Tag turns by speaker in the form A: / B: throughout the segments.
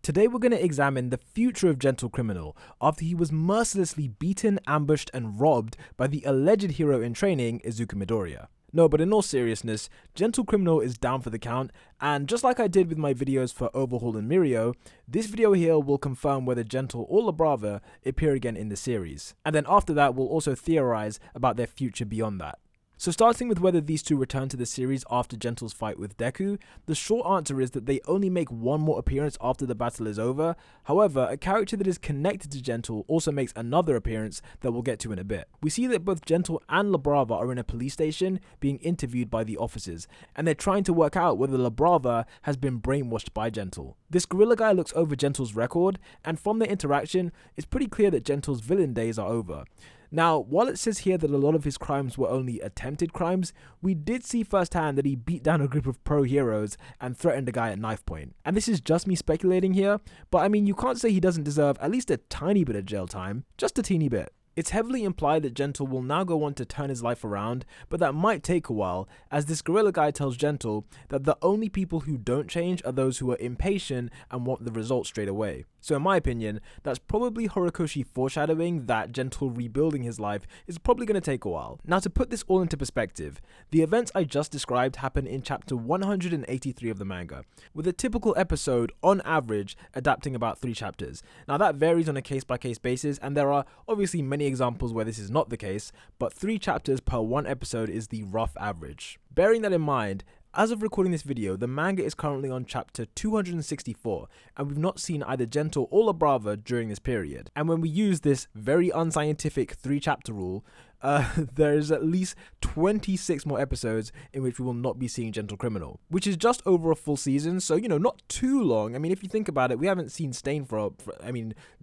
A: Today we're going to examine the future of Gentle Criminal after he was mercilessly beaten, ambushed and robbed by the alleged hero in training, Izuku Midoriya. No, but in all seriousness, Gentle Criminal is down for the count, and just like I did with my videos for Overhaul and Muscular, this video here will confirm whether Gentle or La Brava appear again in the series. And then after that, we'll also theorize about their future beyond that. So starting with whether these two return to the series after Gentle's fight with Deku, the short answer is that they only make one more appearance after the battle is over. However, a character that is connected to Gentle also makes another appearance that we'll get to in a bit. We see that both Gentle and La Brava are in a police station being interviewed by the officers, and they're trying to work out whether La Brava has been brainwashed by Gentle. This gorilla guy looks over Gentle's record, and from their interaction, it's pretty clear that Gentle's villain days are over. Now, while it says here that a lot of his crimes were only attempted crimes, we did see firsthand that he beat down a group of pro heroes and threatened a guy at knife point. And this is just me speculating here, but I mean, you can't say he doesn't deserve at least a tiny bit of jail time, just a teeny bit. It's heavily implied that Gentle will now go on to turn his life around, but that might take a while, as this gorilla guy tells Gentle that the only people who don't change are those who are impatient and want the results straight away. So in my opinion, that's probably Horikoshi foreshadowing that Gentle rebuilding his life is probably going to take a while. Now, to put this all into perspective, the events I just described happen in chapter 183 of the manga, with a typical episode on average adapting about 3 chapters. Now that varies on a case-by-case basis, and there are obviously many examples where this is not the case, but 3 chapters per 1 episode is the rough average. Bearing that in mind, as of recording this video, the manga is currently on chapter 264, and we've not seen either Gentle or La Brava during this period. And when we use this very unscientific 3-chapter rule, there's at least 26 more episodes in which we will not be seeing Gentle Criminal, which is just over a full season, so, you know, not too long. I mean, if you think about it, we haven't seen Stain for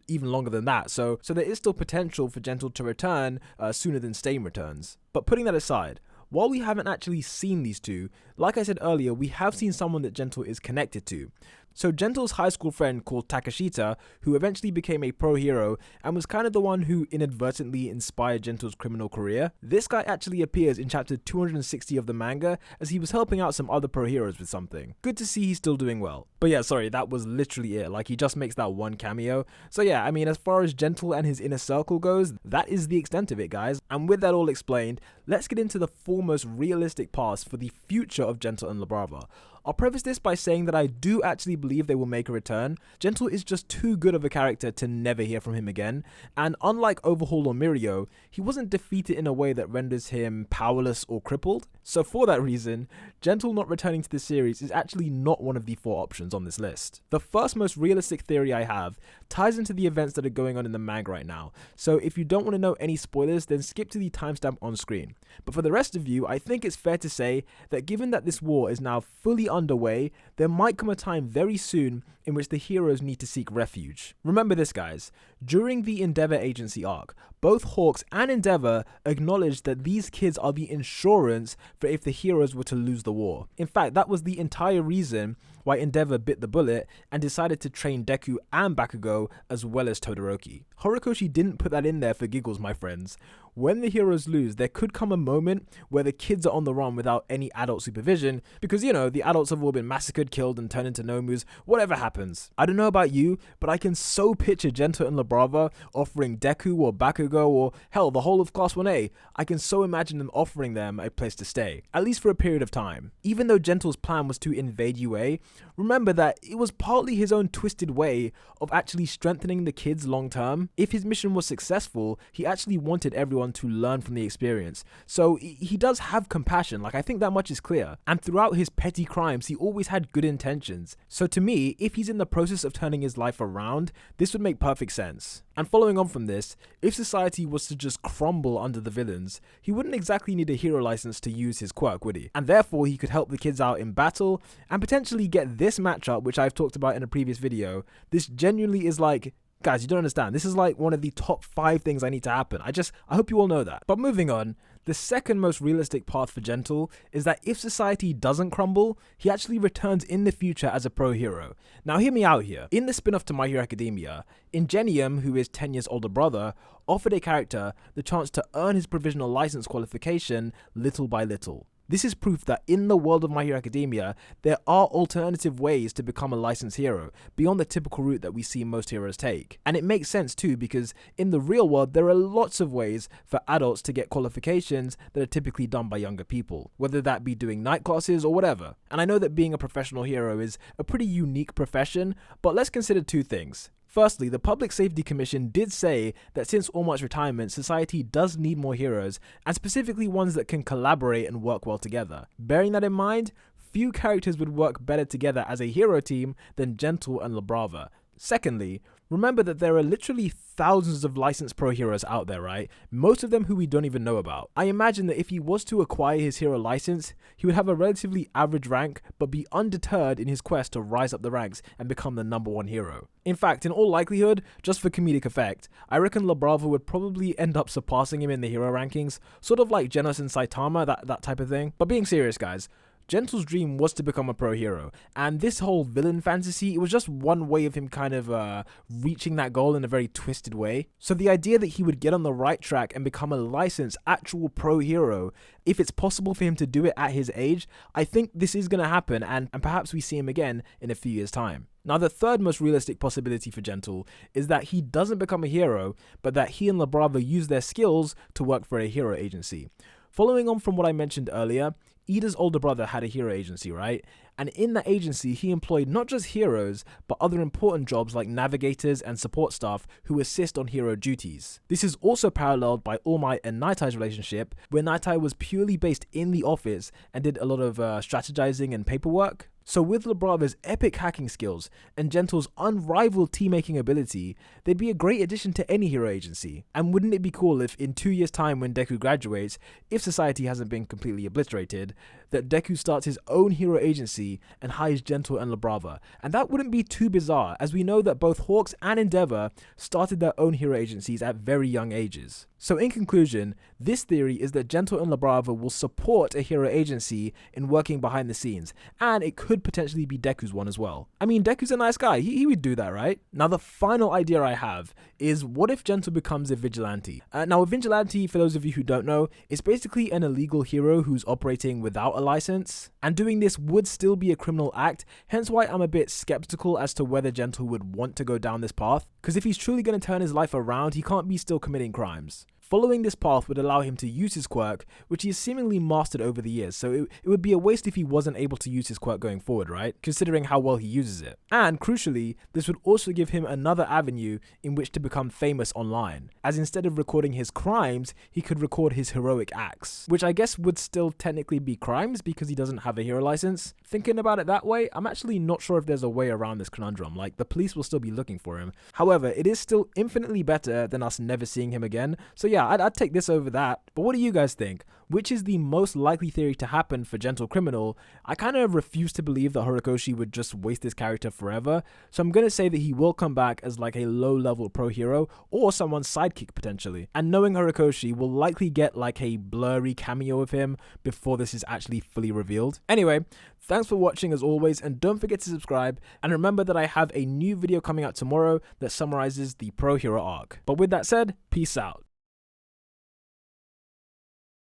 A: even longer than that, so there is still potential for Gentle to return sooner than Stain returns. But putting that aside, while we haven't actually seen these two, like I said earlier, we have seen someone that Gentle is connected to. So Gentle's high school friend called Takashita, who eventually became a pro hero and was kind of the one who inadvertently inspired Gentle's criminal career. This guy actually appears in chapter 260 of the manga as he was helping out some other pro heroes with something. Good to see he's still doing well. But yeah, sorry, that was literally it. Like, he just makes that one cameo. So yeah, I mean, as far as Gentle and his inner circle goes, that is the extent of it, guys. And with that all explained, let's get into the foremost realistic paths for the future of Gentle and La Brava. I'll preface this by saying that I do actually believe they will make a return. Gentle is just too good of a character to never hear from him again, and unlike Overhaul or Muscular, he wasn't defeated in a way that renders him powerless or crippled. So for that reason, Gentle not returning to the series is actually not one of the 4 options on this list. The first most realistic theory I have ties into the events that are going on in the manga right now, so if you don't want to know any spoilers, then skip to the timestamp on screen. But for the rest of you, I think it's fair to say that given that this war is now fully underway, there might come a time very soon in which the heroes need to seek refuge. Remember this, guys, during the Endeavor Agency arc, both Hawks and Endeavor acknowledged that these kids are the insurance for if the heroes were to lose the war. In fact, that was the entire reason why Endeavor bit the bullet and decided to train Deku and Bakugo as well as Todoroki. Horikoshi didn't put that in there for giggles, my friends. When the heroes lose, there could come a moment where the kids are on the run without any adult supervision because, you know, the adults have all been massacred, killed, and turned into nomus, whatever happens. I don't know about you, but I can so picture Gentle and La Brava offering Deku or Bakugo or, hell, the whole of Class 1A. I can so imagine them offering them a place to stay, at least for a period of time. Even though Gentle's plan was to invade UA, remember that it was partly his own twisted way of actually strengthening the kids long term. If his mission was successful, he actually wanted everyone to learn from the experience. So he does have compassion, like I think that much is clear. And throughout his petty crimes, he always had good intentions. So to me, if he's in the process of turning his life around, this would make perfect sense. And following on from this, if society was to just crumble under the villains, he wouldn't exactly need a hero license to use his quirk, would he? And therefore, he could help the kids out in battle and potentially get this matchup, which I've talked about in a previous video. This genuinely is like, guys, you don't understand. This is like one of the top 5 things I need to happen. I hope you all know that. But moving on, the second most realistic path for Gentle is that if society doesn't crumble, he actually returns in the future as a pro hero. Now hear me out here. In the spin-off to My Hero Academia, Ingenium, who is 10 years older brother, offered a character the chance to earn his provisional license qualification little by little. This is proof that in the world of My Hero Academia, there are alternative ways to become a licensed hero, beyond the typical route that we see most heroes take. And it makes sense too, because in the real world, there are lots of ways for adults to get qualifications that are typically done by younger people, whether that be doing night classes or whatever. And I know that being a professional hero is a pretty unique profession, but let's consider two things. Firstly, the Public Safety Commission did say that since All Might's retirement, society does need more heroes, and specifically ones that can collaborate and work well together. Bearing that in mind, few characters would work better together as a hero team than Gentle and La Brava. Secondly, remember that there are literally thousands of licensed pro heroes out there, right? Most of them who we don't even know about. I imagine that if he was to acquire his hero license, he would have a relatively average rank, but be undeterred in his quest to rise up the ranks and become the #1 hero. In fact, in all likelihood, just for comedic effect, I reckon La Brava would probably end up surpassing him in the hero rankings, sort of like Genos and Saitama, that type of thing. But being serious, guys, Gentle's dream was to become a pro hero, and this whole villain fantasy, it was just one way of him kind of reaching that goal in a very twisted way. So the idea that he would get on the right track and become a licensed actual pro hero, if it's possible for him to do it at his age, I think this is going to happen, and perhaps we see him again in a few years' time. Now, the third most realistic possibility for Gentle is that he doesn't become a hero, but that he and La Brava use their skills to work for a hero agency. Following on from what I mentioned earlier, Ida's older brother had a hero agency, right? And in that agency, he employed not just heroes, but other important jobs like navigators and support staff who assist on hero duties. This is also paralleled by All Might and Night Eye's relationship, where Night Eye was purely based in the office and did a lot of strategizing and paperwork. So with La Brava's epic hacking skills and Gentle's unrivaled team-making ability, they'd be a great addition to any hero agency. And wouldn't it be cool if in 2 years' time when Deku graduates, if society hasn't been completely obliterated, that Deku starts his own hero agency and hires Gentle and La Brava? And that wouldn't be too bizarre, as we know that both Hawks and Endeavor started their own hero agencies at very young ages. So in conclusion, this theory is that Gentle and La Brava will support a hero agency in working behind the scenes, and it could potentially be Deku's one as well. I mean, Deku's a nice guy, he would do that, right? Now the final idea I have is, what if Gentle becomes a vigilante? Now a vigilante, for those of you who don't know, is basically an illegal hero who's operating without a license, and doing this would still be a criminal act, hence why I'm a bit skeptical as to whether Gentle would want to go down this path, because if he's truly going to turn his life around, he can't be still committing crimes. Following this path would allow him to use his quirk, which he has seemingly mastered over the years, so it would be a waste if he wasn't able to use his quirk going forward, right? Considering how well he uses it. And crucially, this would also give him another avenue in which to become famous online, as instead of recording his crimes, he could record his heroic acts, which I guess would still technically be crimes because he doesn't have a hero license. Thinking about it that way, I'm actually not sure if there's a way around this conundrum, like the police will still be looking for him. However, it is still infinitely better than us never seeing him again, so yeah, I'd take this over that. But what do you guys think? Which is the most likely theory to happen for Gentle Criminal? I kind of refuse to believe that Horikoshi would just waste this character forever, so I'm going to say that he will come back as like a low-level pro hero or someone's sidekick potentially. And knowing Horikoshi, will likely get like a blurry cameo of him before this is actually fully revealed. Anyway, thanks for watching as always, and don't forget to subscribe, and remember that I have a new video coming out tomorrow that summarizes the pro hero arc. But with that said, peace out.